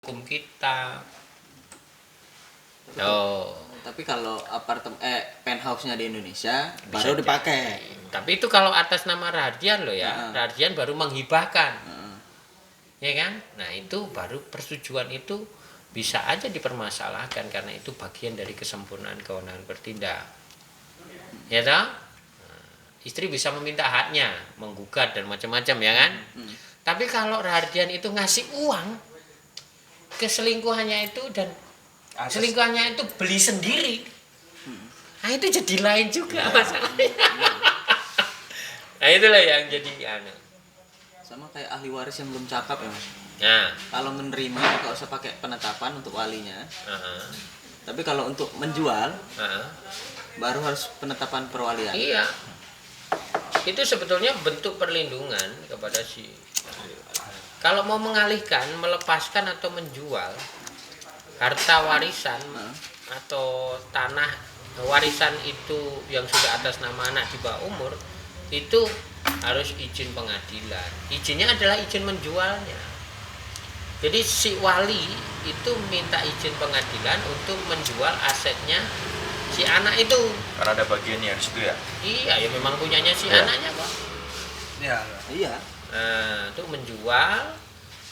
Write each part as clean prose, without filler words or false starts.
hukum kita. Oh. Tapi kalau penthouse-nya di Indonesia baru dipakai. Tapi itu kalau atas nama Rahardian loh ya. Rahardian baru menghibahkan. Ya kan? Nah, itu baru persetujuan itu bisa aja dipermasalahkan karena itu bagian dari kesempurnaan kewenangan bertindak. Ya toh? Istri bisa meminta haknya, menggugat dan macam-macam ya kan? Tapi kalau Rahardian itu ngasih uang ke selingkuhannya itu dan selingkuhannya itu beli sendiri, nah itu jadi lain juga masalahnya. Nah itulah yang jadi sama kayak ahli waris yang belum cakap ya mas. Nah, kalau menerima nggak usah pakai penetapan untuk walinya. Tapi kalau untuk menjual baru harus penetapan perwalian. Iya, itu sebetulnya bentuk perlindungan kepada si. Kalau mau mengalihkan, melepaskan atau menjual harta warisan atau tanah warisan itu yang sudah atas nama anak di bawah umur, itu harus izin pengadilan. Izinnya adalah izin menjualnya. Jadi si wali itu minta izin pengadilan untuk menjual asetnya si anak itu. Karena ada bagiannya di situ ya. Iya, ya memang punyanya si anaknya kok. Iya. Nah, itu menjual,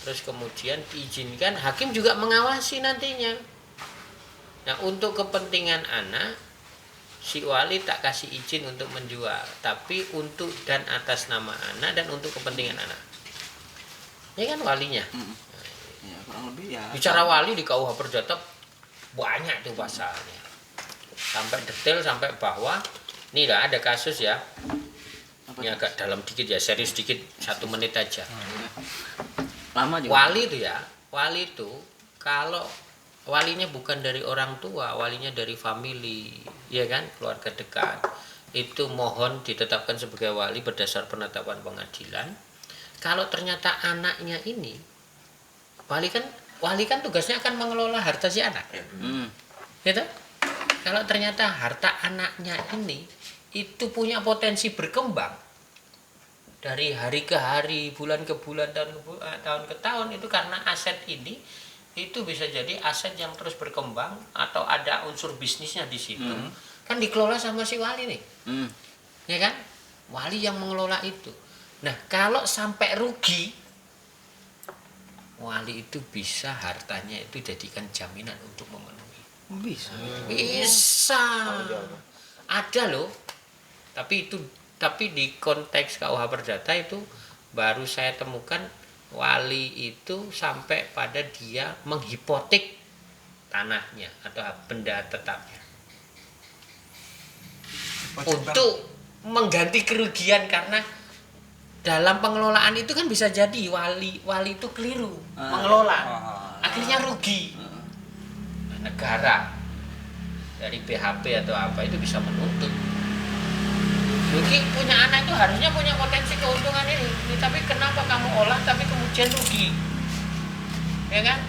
terus kemudian diizinkan, hakim juga mengawasi nantinya. Nah, untuk kepentingan anak, si wali tak kasih izin untuk menjual, tapi untuk dan atas nama anak dan untuk kepentingan anak. Ini kan walinya. Ya, kurang lebih ya. Bicara wali di KUH Perdata banyak tuh pasalnya. Sampai detail sampai bawah. Ini lah ada kasus ya. Ini agak dalam dikit ya, serius dikit, 1 menit aja. Lama juga. Wali itu kalau walinya bukan dari orang tua, walinya dari family, ya kan, keluarga dekat, itu mohon ditetapkan sebagai wali berdasar penetapan pengadilan. Kalau ternyata anaknya ini, wali kan tugasnya akan mengelola harta si anak, gitu. Kalau ternyata harta anaknya ini itu punya potensi berkembang dari hari ke hari, bulan ke bulan, tahun ke tahun, itu karena aset ini itu bisa jadi aset yang terus berkembang atau ada unsur bisnisnya di situ, kan dikelola sama si wali nih, ya kan, wali yang mengelola itu. Nah, kalau sampai rugi, wali itu bisa hartanya itu jadikan jaminan untuk memenuhi. Bisa. Ada loh. Tapi di konteks KUH Perdata itu baru saya temukan wali itu sampai pada dia menghipotek tanahnya atau benda tetapnya untuk mengganti kerugian, karena dalam pengelolaan itu kan bisa jadi wali itu keliru mengelola, akhirnya rugi. Negara dari PHP atau apa itu bisa menuntut. Rugi, punya anak itu harusnya punya potensi keuntungan ini, tapi kenapa kamu olah tapi kemudian rugi, ya kan?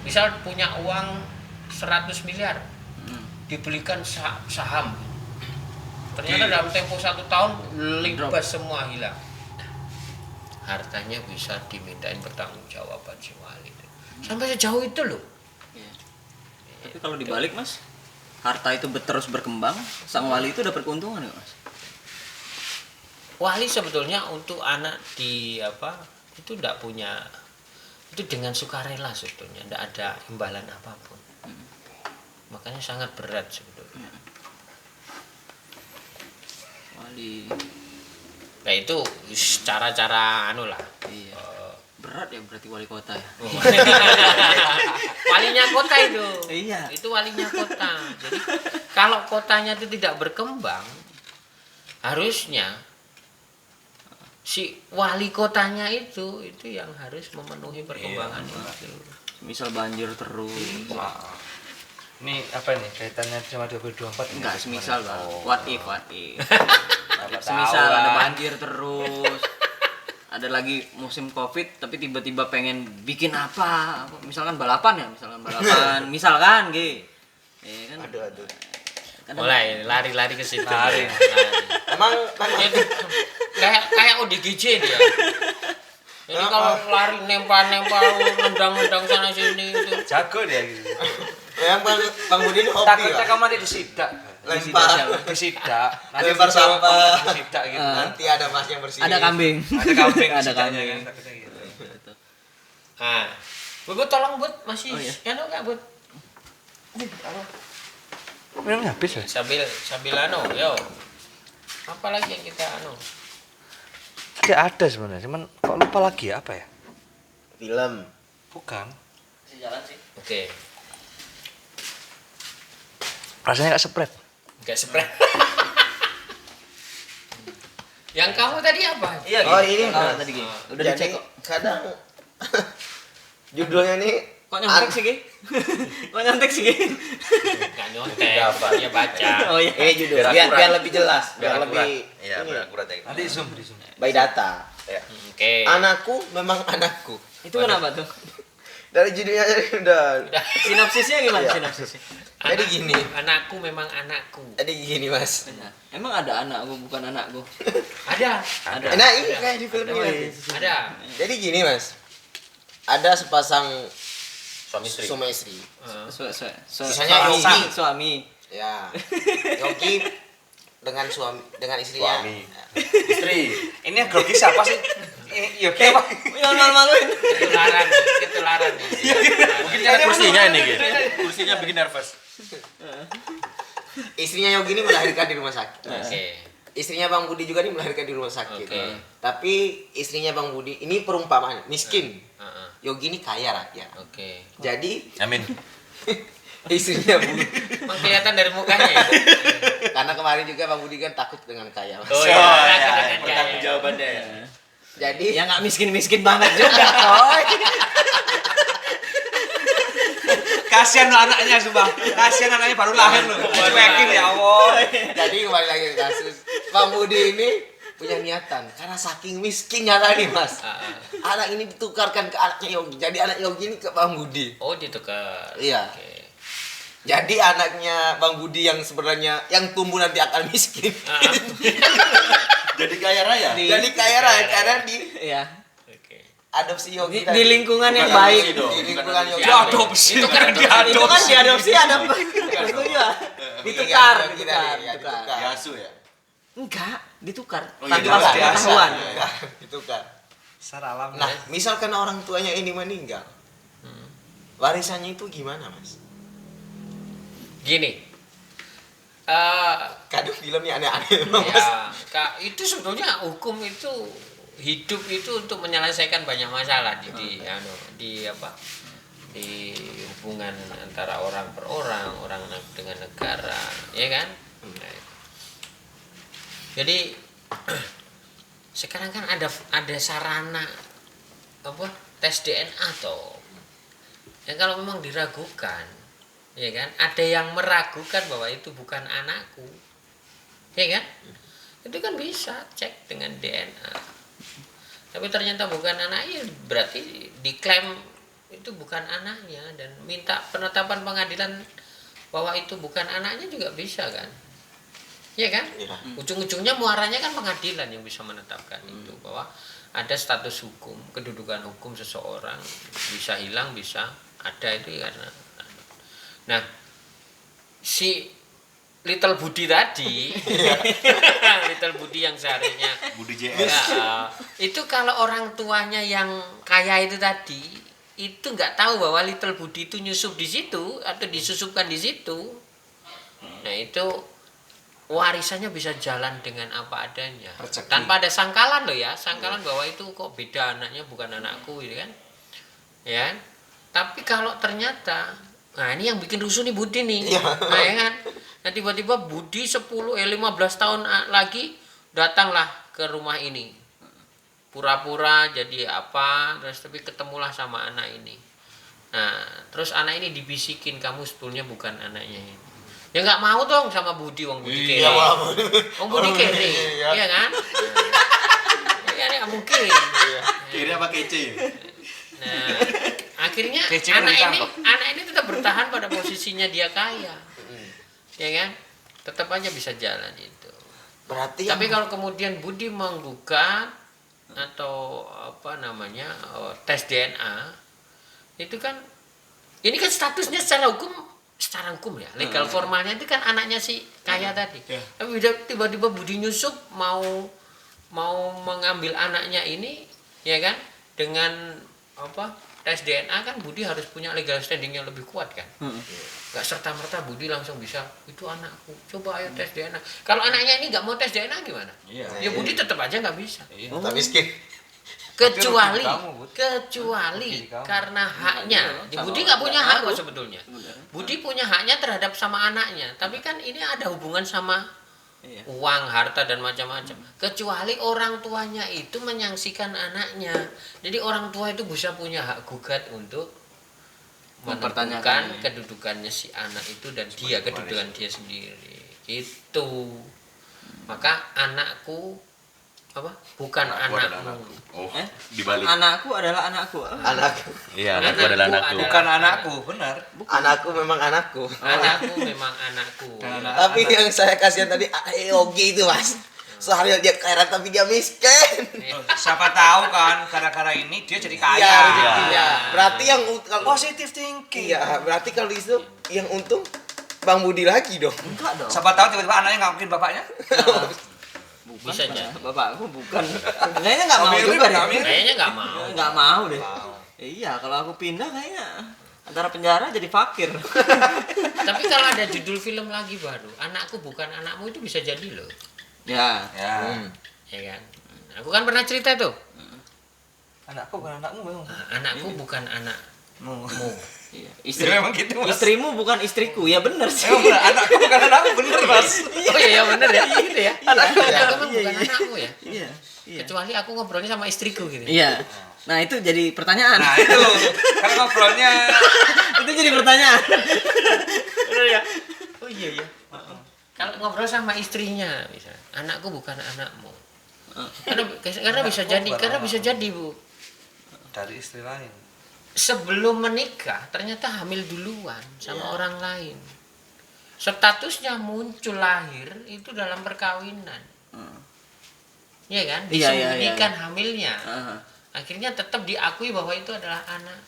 Misal punya uang 100 miliar, dibelikan saham, ternyata dalam tempo 1 tahun libas semua, hilang. Hartanya bisa dimintain pertanggungjawaban si wali. Sampai sejauh itu loh. Tapi kalau dibalik mas, harta itu terus berkembang, sang wali itu dapat keuntungan nggak mas? Wali sebetulnya untuk anak itu tidak punya, itu dengan sukarela sebetulnya, tidak ada imbalan apapun. Makanya sangat berat sebetulnya. Wali. Nah itu cara-cara lah. Iya. Berat ya berarti wali kota ya. Walinya kota itu. Iya. Itu walinya kota. Jadi kalau kotanya itu tidak berkembang, harusnya si wali kotanya itu yang harus memenuhi perkembangan itu. Misal banjir terus. Ini apa nih kaitannya sama 2024? Enggak, semisal bang. What if. Semisal ada banjir terus. Ada lagi musim Covid tapi tiba-tiba pengen bikin apa? Misalkan balapan, misalkan gitu. Ya kan? Aduh. Mulai lari-lari ke situ. Emang itu kayak ODGJ dia. Jadi kalau lari nempel-nempel, nendang-nendang sana sini itu. Jago dia gitu. Yang Bang Budi ini hobi Takutnya lah. kamu nanti disidak. Lempar. Disidak. Lempar sampah. Disidak gitu. Nanti ada mas yang bersih. Ada kambing. Ada kambing, Ada disidaknya kambing. kan, takutnya gitu. Nah, Bu tolong Bu, masih Oh, iya. anu enggak Bu? Memang habis ya? Sambil anu, yo. Apa lagi yang kita anu? Tadi ada sebenarnya, cuman kok lupa lagi ya apa ya? Film. Bukan. Masih jalan sih. Oke, Rasanya nggak spread. enggak spray. Yang kamu tadi apa? Iya, Oh, Gi. ini, Oh, Mas. tadi Gi. Udah Jadi, dicek kok. kadang judulnya nih Kok nyontek sih, Gi? Kok nyontek sih, Gi? Enggak nyontek, dia baca. Oh iya. ini judul Biar biar, akurat. biar lebih jelas, biar Akurat. lebih Iya, ini biar akurat ya. Nanti zoom, di zoom. by data. Ya. Oke. Anakku memang anakku. Itu kenapa tuh? Dari judulnya aja udah. Sinopsisnya gimana Iya. sinopsisnya? Jadi gini. Anakku memang anakku. Jadi gini mas. Emang ada anakku bukan anakku. Ada. Ada. Nah ini kayak di film Oh, ini. iya. Ada. Jadi gini mas. Ada sepasang Suami istri. Eh, Sisanya suami. Yogi. Suami. Ya. Yogi dengan istrinya. Suami. Istri. Ini yang grogi siapa sih? Ini Yogi apa? Yang malu-maluin. ketularan. Mungkin cara kursinya ini gitu. Kursinya bikin nervous. Istrinya Yogi ini melahirkan di rumah sakit. Oke. Istrinya Bang Budi juga ini melahirkan di rumah sakit. Oke. Tapi istrinya Bang Budi ini perumpamaan miskin. Heeh. Yogi ini kaya rakyat. Oke. Jadi Amin. istrinya Budi Emang kelihatan dari mukanya ya? karena kemarin juga Bang Budi kan takut dengan kaya. Mas. Oh, Oh, iya. ya, pertanggung jawabannya ya. Jadi Ya nggak miskin-miskin banget juga, coy. Kasihan lo anaknya sumpah. Kasihan anaknya baru lahir lo. Cuekin ya Allah. jadi kembali lagi ke kasus Bang Budi ini punya niatan karena saking miskinnya tadi mas. Anak ini ditukarkan ke anaknya Yogi. Jadi anak Yogi ini ke Bang Budi. Oh, ditukar. Iya. Oke. Jadi anaknya Bang Budi yang sebenarnya yang tumbuh nanti akan miskin. Jadi kaya raya. Jadi kaya raya karena di Iya. Oke. adopsi Yogi Di lingkungan yang baik. Di lingkungan Yogi. Diadopsi. Itu kan Itu kan diadopsi ada itu juga. Ditukar, Iya, ditukar, iya, ditukar. Diasu ya. Enggak, ditukar. Oh, iya, Tanpa ditukar. pengetahuan. Itu kan. Secara alam. Nah, misalkan orang tuanya ini meninggal, warisannya itu gimana mas? Gini. Kadang filmnya aneh-aneh memang, mas. Ya, itu sebetulnya hukum itu hidup itu untuk menyelesaikan banyak masalah di hubungan antara orang per orang, orang dengan negara, ya kan? Nah, jadi sekarang kan ada sarana tes DNA toh. Ya kalau memang diragukan, ya kan? Ada yang meragukan bahwa itu bukan anakku. Ya kan? Itu kan bisa cek dengan DNA. Tapi ternyata bukan anaknya, berarti diklaim itu bukan anaknya dan minta penetapan pengadilan bahwa itu bukan anaknya juga bisa kan? Iya kan? Iya. Ujung-ujungnya muaranya kan pengadilan yang bisa menetapkan itu bahwa ada status hukum, kedudukan hukum seseorang bisa hilang, bisa ada itu karena. Nah, si Little Budi tadi, Little Budi yang seharinya Budi JS. ya, itu kalau orang tuanya yang kaya itu tadi itu nggak tahu bahwa Little Budi itu nyusup di situ atau disusupkan di situ, nah itu warisannya bisa jalan dengan apa adanya Rezeki. tanpa ada sangkalan loh ya, sangkalan bahwa itu kok beda anaknya bukan anakku gitu kan, ya. Tapi kalau ternyata, nah ini yang bikin rusuh nih Budi nih, nah ya kan. Nah tiba-tiba Budi 15 tahun lagi datanglah ke rumah ini. Pura-pura jadi apa, terus tapi ketemulah sama anak ini. Nah, terus anak ini dibisikin kamu sebetulnya bukan anaknya ini. Ya nggak mau dong sama Budi, wong Budi kere. Wong Budi kere, iya kan? Ya nggak mungkin. Kiri apa kece? Nah, akhirnya Kece kan anak ini tetap bertahan pada posisinya dia kaya. Ya kan? Tetap aja bisa jalan itu. Berarti Tapi yang kalau kemudian Budi menggugat, atau apa namanya tes DNA itu kan ini kan statusnya secara hukum ya legal formalnya itu kan anaknya si kaya tadi. Tapi tiba-tiba Budi nyusup mau mengambil anaknya ini ya kan dengan apa tes DNA kan Budi harus punya legal standing yang lebih kuat kan. Gak serta-merta Budi langsung bisa itu anakku, coba ayo tes DNA. Kalau anaknya ini nggak mau tes DNA gimana? Ya Budi tetap aja nggak bisa. Tak miskin. Kecuali Rugi kamu. karena haknya. Budi nggak punya hak kok sebetulnya. Budi punya haknya terhadap sama anaknya. Tapi kan ini ada hubungan sama uang, harta dan macam-macam. Kecuali orang tuanya itu menyaksikan anaknya. Jadi orang tua itu bisa punya hak gugat untuk menentukan kedudukannya si anak itu dan dia kedudukan dia sendiri. Gitu. Maka anakku apa? Bukan anakmu. Oh, dibalik. Anakku adalah anakku. Anakku. Iya, anakku adalah anakku. Bukan anakku, benar. Anakku memang anakku. Anakku memang anakku. Tapi yang saya kasihan tadi Yogi itu mas. Sehari dia kaya tapi dia miskin. Siapa tahu kan gara-gara ini dia jadi kaya. Iya. rezekinya. Iya. Berarti yang kalau Positive thinking. iya, berarti kalau itu yang untung Bang Budi lagi dong. Enggak dong. Siapa tahu tiba-tiba anaknya ngakuin bapaknya. Bisa aja. Bapakku bukan. Kayaknya enggak mau juga deh. Kayaknya nggak mau. Enggak mau deh. Iya, kalau aku pindah kayaknya antara penjara jadi fakir. Tapi kalau ada judul film lagi baru, anakku bukan anakmu itu bisa jadi loh, Ya. Ya. ya kan? Aku kan pernah cerita tuh, Anakku bukan anakmu memang. anakku bukan anakmu. Iya. Ya, memang gitu, Mas. Istrimu bukan istriku. Ya benar sih. Emang bener, anakku bukan anakmu bener Mas. Oh iya bener ya, gitu ya. Anakku memang Iya, bukan iya. anakmu ya. Iya. Iya. Kecuali aku ngobrolnya sama istriku gitu. Iya. Nah, itu jadi pertanyaan. Nah itu kan ngobrolnya Itu jadi pertanyaan. Bener ya. Oh iya ya. Kalau ngobrol sama istrinya, misalnya, anakku bukan anakmu. Karena bisa jadi, karena bisa jadi Bu. dari istri lain. Sebelum menikah ternyata hamil duluan sama orang lain. Statusnya muncul lahir itu dalam perkawinan. Iya kan? Iya, iya, Disembunyikan iya. hamilnya. Aha. Akhirnya tetap diakui bahwa itu adalah anak.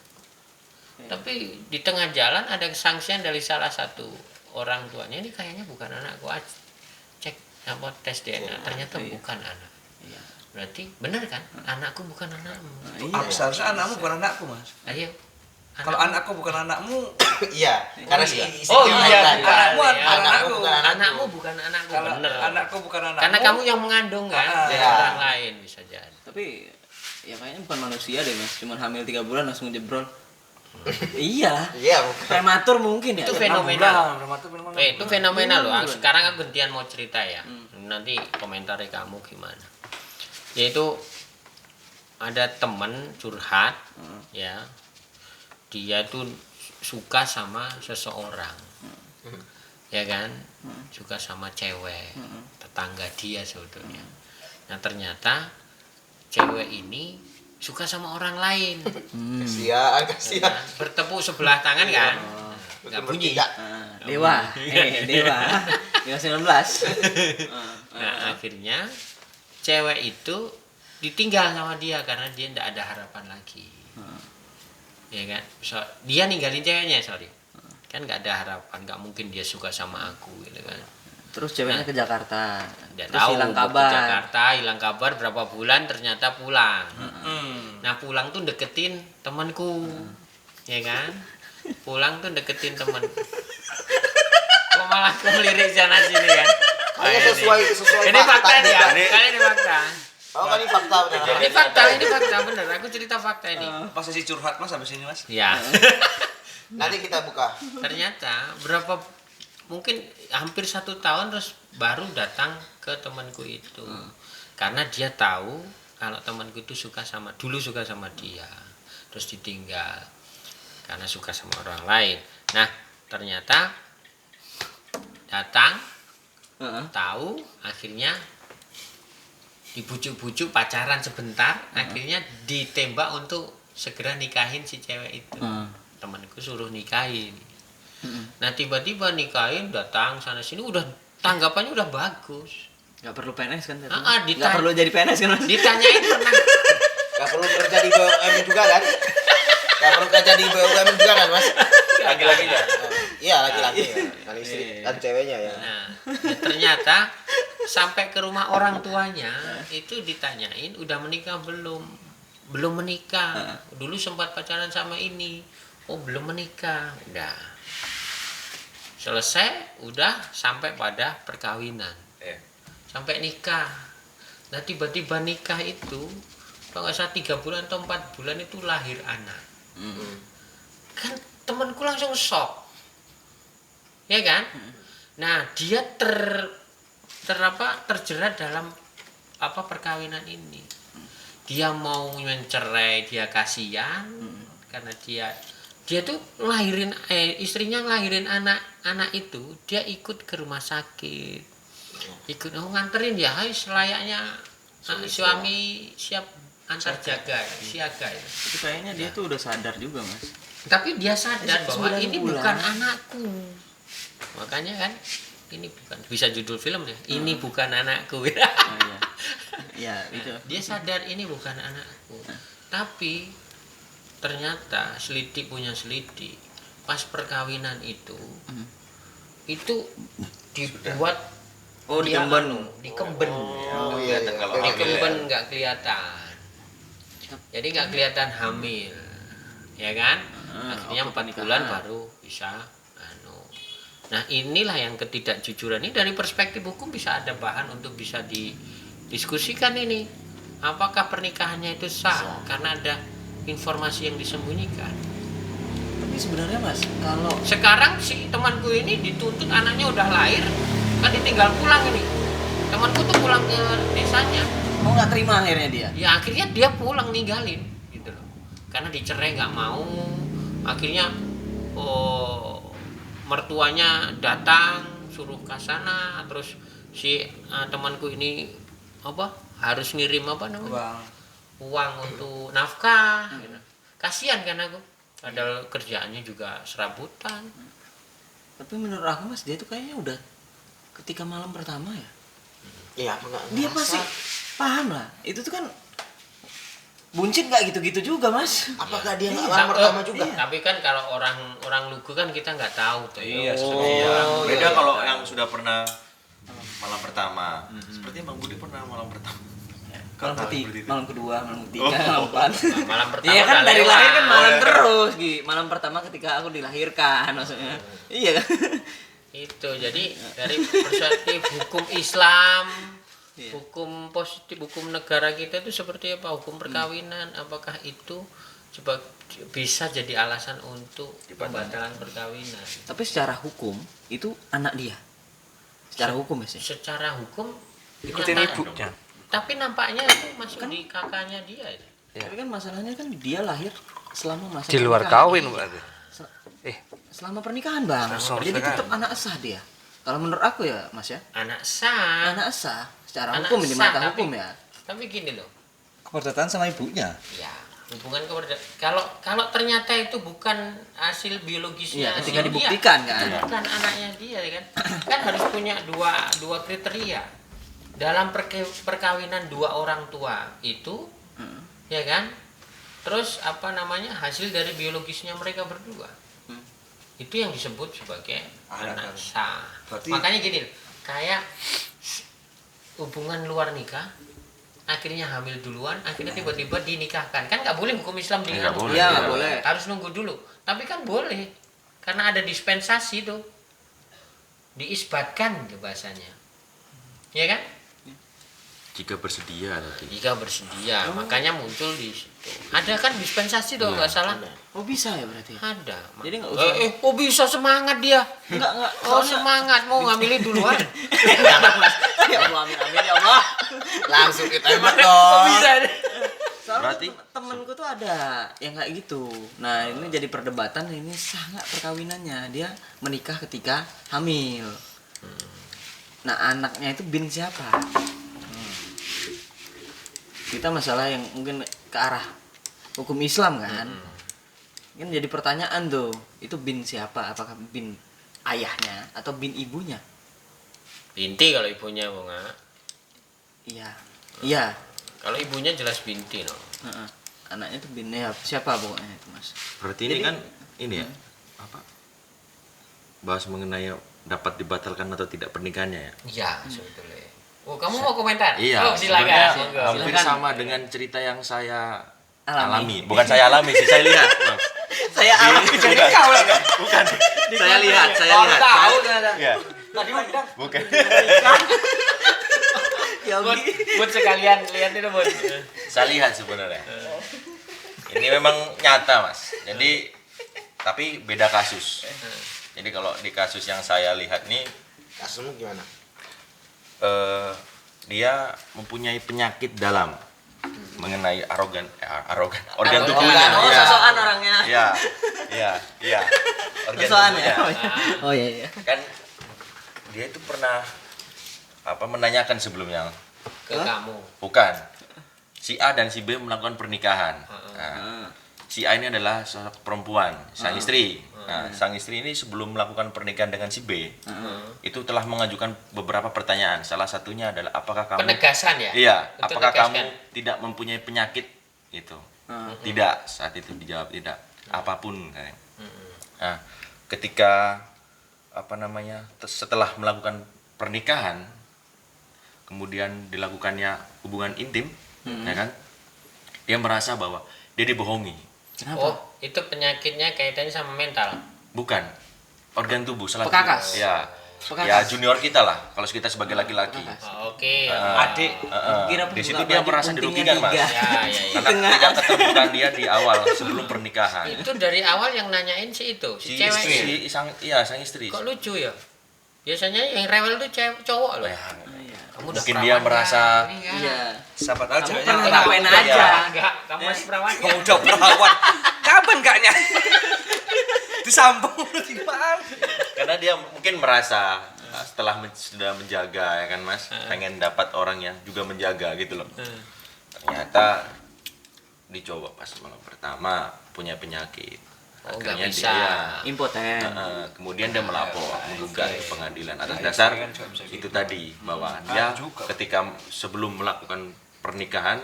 Tapi di tengah jalan ada kesangsian dari salah satu orang tuanya, ini kayaknya bukan anakku. Cek apa tes DNA ternyata bukan anak. Berarti benar kan? Anakku bukan anakmu. Iya. Seharusnya anakmu bukan anakku Mas. Ayo. Kalau anakku bukan anakmu, Iya, karena si Oh iya, anakmu anakku bukan anakmu bukan anakku. kalau Bener. anakku bukan anakmu. Karena kamu yang mengandung kan, dari iya. orang lain bisa jadi. Tapi ya kayaknya bukan manusia deh, Mas. Cuman hamil 3 bulan langsung jebrol. Iya. Iya, bukan. Prematur mungkin ya. Itu fenomenal. Fenomenal. Itu fenomenal loh. Sekarang aku gantian mau cerita ya. Nanti komentari kamu gimana. Yaitu ada teman curhat ya. Dia tuh suka sama seseorang. Ya kan? Suka sama cewek. Tetangga dia sebetulnya. Nah, ternyata cewek ini suka sama orang lain. Kasihan, Ya kasihan. kan? Bertepuk sebelah tangan kan? Nggak bunyi. Bertiga. Dewa. Dewa. Dewa 19. Nah, akhirnya cewek itu ditinggal sama dia karena dia tidak ada harapan lagi. Ya kan? Dia ninggalin ceweknya, sorry. Kan nggak ada harapan, nggak mungkin dia suka sama aku gitu kan. Terus ceweknya ke Jakarta. Tidak Terus tahu hilang ke kabar. Jakarta, hilang kabar berapa bulan ternyata pulang. Nah, pulang tuh deketin temanku. Ya kan? Pulang tuh deketin temen. Kok malah ke melirik sana sini kan? Kayaknya sesuai Ini fakta nih ya. juga. Kalian ini fakta. Oh, kan ini fakta benar. Ini fakta bener. Aku cerita fakta ini. Posisi curhat Mas habis ini Mas. Ya. Nanti kita buka. Ternyata mungkin hampir 1 tahun terus baru datang ke temanku itu. Karena dia tahu kalau temanku itu dulu suka sama dia. Terus ditinggal karena suka sama orang lain. Nah, ternyata datang tahu, akhirnya dibujuk-bujuk pacaran sebentar, akhirnya ditembak untuk segera nikahin si cewek itu. Temanku suruh nikahin. Nah, tiba-tiba nikahin, datang sana sini, udah tanggapannya udah bagus. Nggak perlu PNS kan? Ditanya. Nggak perlu jadi PNS kan Mas? Ditanyain pernah. Gak perlu kerja di BUMN juga kan? Gak perlu kerja di BUMN juga kan Mas? Laki-lakinya. Iya laki-laki ya. Kan istri kan ceweknya ya. Nah, ternyata sampai ke rumah orang tuanya itu ditanyain udah menikah belum menikah, dulu sempat pacaran sama ini, oh belum menikah, udah selesai, udah sampai pada perkawinan, sampai nikah. Nah tiba-tiba nikah itu kalau nggak salah 3 bulan atau 4 bulan itu lahir anak. Kan temanku langsung shock, ya kan? Nah dia terjerat dalam perkawinan ini. Dia mau mencerai, dia kasihan karena dia tuh ngelahirin istrinya ngelahirin anak itu, dia ikut ke rumah sakit, ikut nganterin dia, selayaknya suami siap antar jaga siaga ya. Itu kayaknya dia tuh udah sadar juga Mas. Tapi dia sadar bahwa 9 ini bulan. bukan anakku, makanya kan ini bukan, bisa judul film ya, ini bukan anakku. Ya itu. Dia sadar ini bukan anakku, tapi ternyata selidik punya selidik, pas perkawinan itu dibuat dia dikemben, dikemben nggak kelihatan, jadi nggak kelihatan hamil, ya kan? Akhirnya 4 bulan baru bisa. Nah inilah yang ketidakjujuran ini, dari perspektif hukum bisa ada bahan untuk bisa didiskusikan ini. Apakah pernikahannya itu sah karena ada informasi yang disembunyikan? Tapi sebenarnya Mas, kalau Sekarang si temanku ini dituntut, anaknya udah lahir, kan ditinggal pulang ini. Temanku tuh pulang ke desanya. mau nggak terima akhirnya dia. Ya akhirnya dia pulang ninggalin gitu loh. Karena dicerai nggak mau. Akhirnya mertuanya datang suruh ke sana, terus si temanku ini harus ngirim uang untuk nafkah gitu. Kasihan kan aku, padahal kerjaannya juga serabutan. Tapi menurut aku Mas, dia tuh kayaknya udah ketika malam pertama ya, Iya, dia pasti paham lah. Itu tuh kan buncit nggak gitu-gitu juga Mas. Apakah dia nggak malam pertama juga? Tapi kan kalau orang lugu kan kita nggak tahu tuh. Iya, beda kalau yang sudah pernah malam pertama. Seperti Bang Budi pernah malam pertama. Malam kedua, malam ketiga, malam keempat. Malam pertama Iya kan udah dari lewat. lahir kan malam terus, Gi. Malam pertama ketika aku dilahirkan maksudnya. Iya kan? Itu jadi dari perspektif hukum Islam, hukum positif, hukum negara kita itu seperti apa, hukum perkawinan, apakah itu bisa jadi alasan untuk pembatalan perkawinan? Tapi secara hukum itu anak dia. Secara hukum ya sih. Secara hukum Ikutin nyata- ibunya. Tapi nampaknya itu masuk di kakaknya dia. Tapi kan masalahnya kan dia lahir selama masa Di luar pernikahan. kawin berarti. Selama pernikahan Bang. Selama Jadi pernikahan. tetap anak sah dia. Kalau menurut aku ya Mas ya, Anak sah. anak sah secara Anak hukum di sah, mata tapi- hukum ya. Tapi gini loh. Keperdataan sama ibunya. Ya, hubungan kalau ternyata itu bukan hasil biologisnya Iya, ketika si dia, dibuktikan kan. itu bukan anaknya dia kan, kan harus punya dua kriteria dalam perkawinan dua orang tua itu, ya kan, terus hasil dari biologisnya mereka berdua, itu yang disebut sebagai anak sah. Makanya gini, kayak hubungan luar nikah, akhirnya hamil duluan, akhirnya tiba-tiba dinikahkan, kan nggak boleh hukum Islam Nggak boleh. Iya, nggak boleh. harus nunggu dulu. Tapi kan boleh, karena ada dispensasi tuh, diisbatkan tuh bahasanya, ya kan? Jika bersedia tadi. Jika bersedia, makanya muncul di situ. Ada kan dispensasi tuh, nggak salah. Oh bisa ya berarti. Ada. Jadi nggak usah. Oh bisa, semangat dia. Enggak. Oh semangat, mau ngambilin duluan. Ya Allah, amin amin ya Allah. Langsung ditembak dong. Bisa. Soalnya Berarti? temenku tuh ada yang kayak gitu. Nah ini jadi perdebatan, ini sangat perkawinannya. Dia menikah ketika hamil. Nah anaknya itu bin siapa? Kita masalah yang mungkin ke arah hukum Islam kan. Kan jadi pertanyaan tuh, itu bin siapa? Apakah bin ayahnya atau bin ibunya? Binti kalau ibunya, Bunga. Iya. Kalau ibunya jelas binti no. Heeh. Anaknya tuh bini siapa pokoknya itu Mas. Berarti ini kan ini ya apa? Bahas mengenai dapat dibatalkan atau tidak pernikahannya ya? Iya sebetulnya. Oh kamu mau komentar? Iya, Oh silakan. sebenarnya Monggo. hampir Silakan. sama dengan cerita yang saya Alami. alami. Bukan saya alami sih, saya lihat. Mas. Saya alami jadi kau lah kan. Bukan. Saya lihat. Tahu ternyata. Iya. Tadi mau bilang Bukan. Buat sekalian lihat itu buat. Saya lihat sebenarnya. Ini memang nyata, Mas. Jadi tapi beda kasus. Jadi kalau di kasus yang saya lihat nih kasusmu gimana? dia mempunyai penyakit dalam mengenai organ Arogan. tubuhnya. Oh, Iya. sosokan orangnya. Iya. Organ Sosokan ya. tubuhnya. Oh iya. Kan dia itu pernah menanyakan sebelumnya, Ke kamu. bukan, si A dan si B melakukan pernikahan. Nah, si A ini adalah sosok perempuan, sang istri. Nah, sang istri ini sebelum melakukan pernikahan dengan si B, itu telah mengajukan beberapa pertanyaan. Salah satunya adalah apakah kamu Penegasan ya? Iya, Untuk apakah tegaskan. kamu tidak mempunyai penyakit itu? Tidak, saat itu dijawab tidak. Apapun katanya. Nah, ketika setelah melakukan pernikahan, kemudian dilakukannya hubungan intim, ya kan? Dia merasa bahwa dia dibohongi. Kenapa? Oh, itu penyakitnya kaitannya sama mental. Bukan. Organ tubuh salah satu. Pekakas. Ya. Pekakas. Ya junior kita lah kalau kita sebagai laki-laki. Oh, Oke. Adik. Kira Di situ pembuka dia baju merasa pentingnya dirugikan, Mas. 3. Ya. Karena tidak keterbukaan dia di awal sebelum pernikahan. Itu dari awal yang nanyain si itu, si Si cewek. istri, sang istri. Kok lucu ya? Biasanya yang rewel tuh cowok loh. Ya, Kamu udah mungkin dia perawan merasa- nggak? Ini kan. Iya. Siapa tahu Kamu ceweknya pernah orang. ngapain Iya. aja? Enggak, kamu masih perawan. Kamu udah perawan. Kapan gaknya? Disambung gimana? Karena dia mungkin merasa setelah sudah menjaga ya kan Mas, pengen dapat orang yang juga menjaga gitu loh. Ternyata dicoba pas malam pertama punya penyakit. Oh, Akhirnya nggak bisa. dia Impoten. kemudian dia melapor menggugat ke pengadilan atas dasar itu tadi bahwa dia ketika sebelum melakukan pernikahan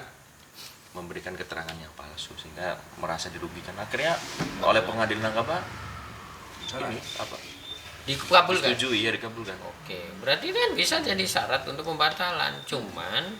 memberikan keterangan yang palsu sehingga merasa dirugikan. Akhirnya oleh pengadilan agama ini apa? Dikabulkan. Disetujui ya dikabulkan. Oke, berarti kan bisa jadi syarat untuk pembatalan. Cuman